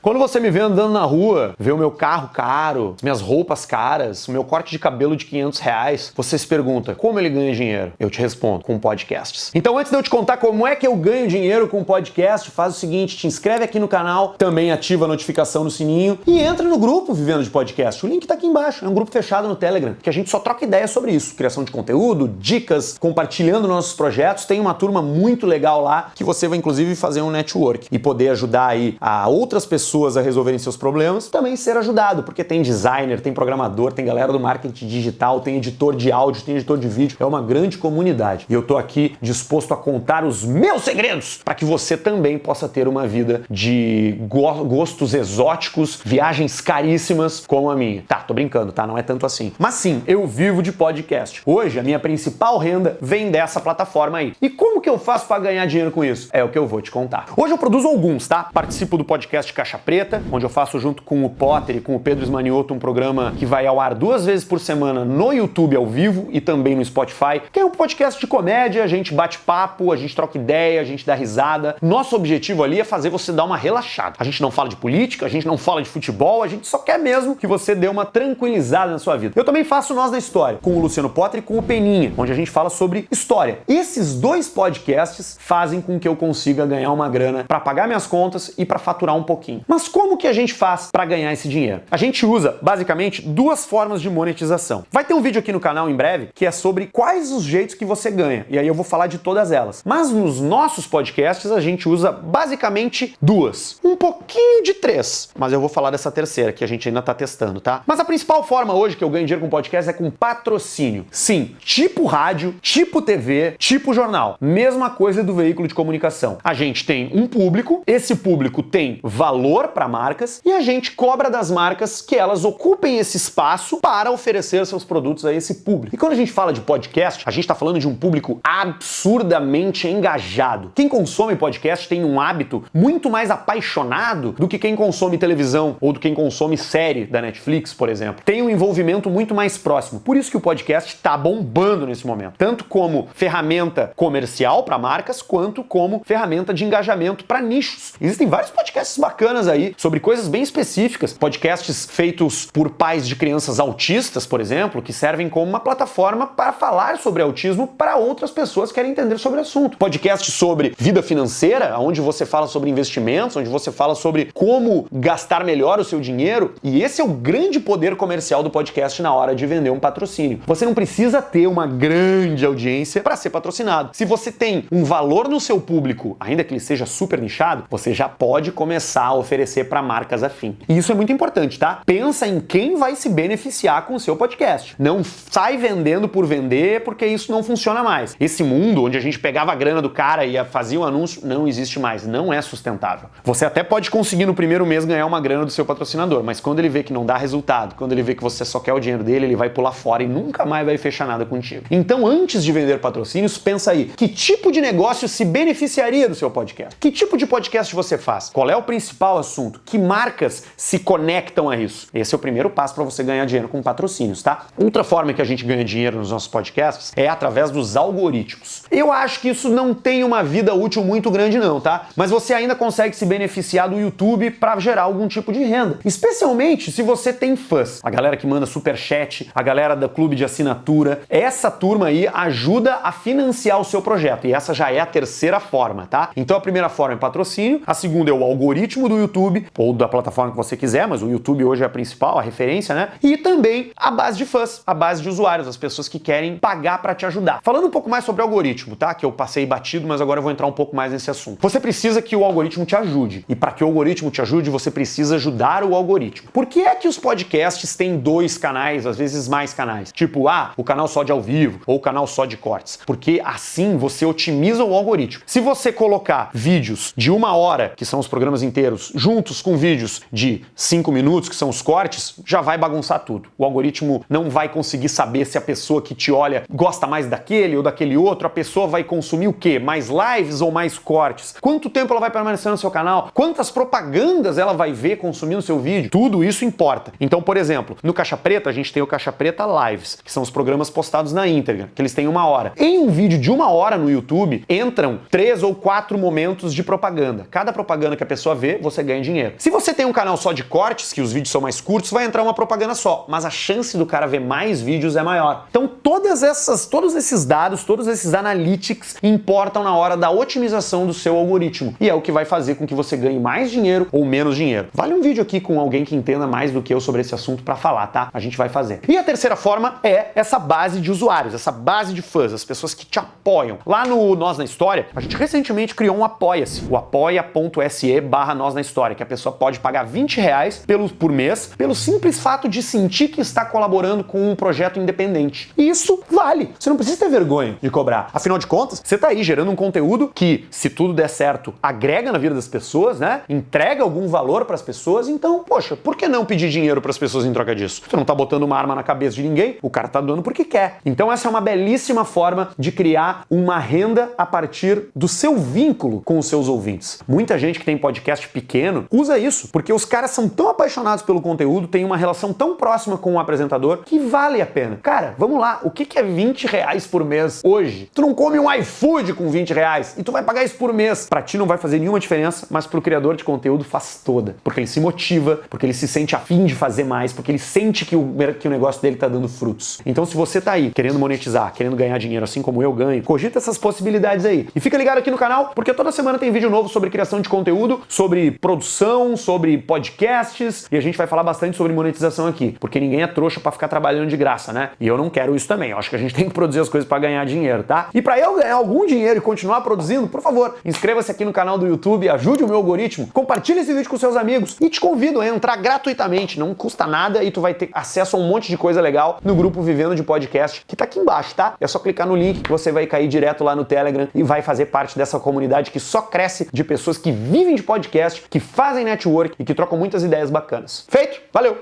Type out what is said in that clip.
Quando você me vê andando na rua, vê o meu carro caro, minhas roupas caras, o meu corte de cabelo de R$500, você se pergunta, como ele ganha dinheiro? Eu te respondo, com podcasts. Então antes de eu te contar como é que eu ganho dinheiro com podcast, faz o seguinte, te inscreve aqui no canal, também ativa a notificação no sininho e entra no grupo Vivendo de Podcast. O link tá aqui embaixo, é um grupo fechado no Telegram, que a gente só troca ideia sobre isso, criação de conteúdo, dicas, compartilhando nossos projetos. Tem uma turma muito legal lá, que você vai inclusive fazer um network e poder ajudar aí a outras pessoas a resolverem seus problemas, também ser ajudado, porque tem designer, tem programador, tem galera do marketing digital, tem editor de áudio, tem editor de vídeo, é uma grande comunidade. E eu tô aqui disposto a contar os meus segredos para que você também possa ter uma vida de gostos exóticos, viagens caríssimas como a minha. Tá, tô brincando, tá? Não é tanto assim. Mas sim, eu vivo de podcast. Hoje, a minha principal renda vem dessa plataforma aí. E como que eu faço para ganhar dinheiro com isso? É o que eu vou te contar. Hoje eu produzo alguns, tá? Participo do podcast Caixa Preta, onde eu faço junto com o Potter e com o Pedro Esmanioto um programa que vai ao ar 2 vezes por semana no YouTube ao vivo e também no Spotify, que é um podcast de comédia, a gente bate papo, a gente troca ideia, a gente dá risada. Nosso objetivo ali é fazer você dar uma relaxada. A gente não fala de política, a gente não fala de futebol, a gente só quer mesmo que você dê uma tranquilizada na sua vida. Eu também faço Nós da História, com o Luciano Potter e com o Peninha, onde a gente fala sobre história. Esses 2 podcasts fazem com que eu consiga ganhar uma grana para pagar minhas contas e para faturar um pouquinho. Mas como que a gente faz para ganhar esse dinheiro? A gente usa, basicamente, 2 formas de monetização. Vai ter um vídeo aqui no canal em breve que é sobre quais os jeitos que você ganha, e aí eu vou falar de todas elas. Mas nos nossos podcasts a gente usa basicamente 2. Um pouquinho de 3, mas eu vou falar dessa terceira que a gente ainda tá testando, tá? Mas a principal forma hoje que eu ganho dinheiro com podcast é com patrocínio. Sim, tipo rádio, tipo TV, tipo jornal. Mesma coisa do veículo de comunicação. A gente tem um público, esse público tem valor para marcas e a gente cobra das marcas que elas ocupem esse espaço para oferecer seus produtos a esse público. E quando a gente fala de podcast, a gente está falando de um público absurdamente engajado. Quem consome podcast tem um hábito muito mais apaixonado do que quem consome televisão ou do quem consome série da Netflix, por exemplo. Tem um envolvimento muito mais próximo. Por isso que o podcast está bombando nesse momento. Tanto como ferramenta comercial para marcas, quanto como ferramenta de engajamento para nichos. Existem vários podcasts bacanas aí sobre coisas bem específicas. Podcasts feitos por pais de crianças autistas, por exemplo, que servem como uma plataforma para falar sobre autismo para outras pessoas que querem entender sobre o assunto. Podcast sobre vida financeira, onde você fala sobre investimentos, onde você fala sobre como gastar melhor o seu dinheiro. E esse é o grande poder comercial do podcast na hora de vender um patrocínio. Você não precisa ter uma grande audiência para ser patrocinado. Se você tem um valor no seu público, ainda que ele seja super nichado, você já pode começar a oferecer para marcas afim. E isso é muito importante, tá? Pensa em quem vai se beneficiar com o seu podcast. Não sai vendendo por vender, porque isso não funciona mais. Esse mundo onde a gente pegava a grana do cara e fazia um anúncio, não existe mais, não é sustentável. Você até pode conseguir no primeiro mês ganhar uma grana do seu patrocinador, mas quando ele vê que não dá resultado, quando ele vê que você só quer o dinheiro dele, ele vai pular fora e nunca mais vai fechar nada contigo. Então, antes de vender patrocínios, pensa aí, que tipo de negócio se beneficiaria do seu podcast? Que tipo de podcast você faz? Qual é o principal assunto? Que marcas se conectam a isso? Esse é o primeiro passo para você ganhar dinheiro com patrocínios, tá? Outra forma que a gente ganha dinheiro nos nossos podcasts é através dos algoritmos. Eu acho que isso não tem uma vida útil muito grande não, tá? Mas você ainda consegue se beneficiar do YouTube para gerar algum tipo de renda. Especialmente se você tem fãs. A galera que manda superchat, a galera do clube de assinatura. Essa turma aí ajuda a financiar o seu projeto. E essa já é a terceira forma, tá? Então a primeira forma é patrocínio, a segunda é o algoritmo do YouTube, ou da plataforma que você quiser, mas o YouTube hoje é a principal, a referência, né? E também a base de fãs, a base de usuários, as pessoas que querem pagar para te ajudar. Falando um pouco mais sobre algoritmo, tá? Que eu passei batido, mas agora eu vou entrar um pouco mais nesse assunto. Você precisa que o algoritmo te ajude. E para que o algoritmo te ajude, você precisa ajudar o algoritmo. Por que é que os podcasts têm 2 canais, às vezes mais canais? Tipo, o canal só de ao vivo, ou o canal só de cortes. Porque assim você otimiza o algoritmo. Se você colocar vídeos de 1 hora, que são os programas inteiros, juntos com vídeos de 5 minutos, que são os cortes, já vai bagunçar tudo. O algoritmo não vai conseguir saber se a pessoa que te olha gosta mais daquele ou daquele outro, a pessoa vai consumir o quê? Mais lives ou mais cortes? Quanto tempo ela vai permanecer no seu canal? Quantas propagandas ela vai ver consumindo o seu vídeo? Tudo isso importa. Então, por exemplo, no Caixa Preta, a gente tem o Caixa Preta Lives, que são os programas postados na íntegra, que eles têm 1 hora. Em um vídeo de 1 hora no YouTube, entram 3 ou 4 momentos de propaganda. Cada propaganda que a pessoa vê, você ganha ganha dinheiro. Se você tem um canal só de cortes, que os vídeos são mais curtos, vai entrar uma propaganda só, mas a chance do cara ver mais vídeos é maior. Então todos esses dados, todos esses analytics importam na hora da otimização do seu algoritmo e é o que vai fazer com que você ganhe mais dinheiro ou menos dinheiro. Vale um vídeo aqui com alguém que entenda mais do que eu sobre esse assunto para falar, tá? A gente vai fazer. E a terceira forma é essa base de usuários, essa base de fãs, as pessoas que te apoiam. Lá no Nós na História, a gente recentemente criou um Apoia-se, o apoia.se/Nós na História, que a pessoa pode pagar R$20 por mês pelo simples fato de sentir que está colaborando com um projeto independente. E isso vale. Você não precisa ter vergonha de cobrar. Afinal de contas, você tá aí gerando um conteúdo que, se tudo der certo, agrega na vida das pessoas, né? Entrega algum valor para as pessoas. Então, poxa, por que não pedir dinheiro para as pessoas em troca disso? Você não tá botando uma arma na cabeça de ninguém, o cara tá doando porque quer. Então essa é uma belíssima forma de criar uma renda a partir do seu vínculo com os seus ouvintes. Muita gente que tem podcast pequeno usa isso, porque os caras são tão apaixonados pelo conteúdo, têm uma relação tão próxima com o apresentador, que vale a pena. Cara, vamos lá, o que é R$20 por mês hoje? Tu não come um iFood com R$20 e tu vai pagar isso por mês. Pra ti não vai fazer nenhuma diferença, mas pro criador de conteúdo faz toda. Porque ele se motiva, porque ele se sente afim de fazer mais, porque ele sente que o negócio dele tá dando frutos. Então se você tá aí querendo monetizar, querendo ganhar dinheiro assim como eu ganho, cogita essas possibilidades aí. E fica ligado aqui no canal, porque toda semana tem vídeo novo sobre criação de conteúdo, sobre produção, sobre podcasts, e a gente vai falar bastante sobre monetização aqui, porque ninguém é trouxa pra ficar trabalhando de graça, né? E eu não quero isso também. Eu acho que a gente tem que produzir as coisas pra ganhar dinheiro, tá? E pra eu ganhar algum dinheiro e continuar produzindo, por favor, inscreva-se aqui no canal do YouTube, ajude o meu algoritmo, compartilhe esse vídeo com seus amigos e te convido a entrar gratuitamente, não custa nada e tu vai ter acesso a um monte de coisa legal no grupo Vivendo de Podcast, que tá aqui embaixo, tá? É só clicar no link que você vai cair direto lá no Telegram e vai fazer parte dessa comunidade que só cresce de pessoas que vivem de podcast, que fazem network e que trocam muitas ideias bacanas. Feito? Valeu!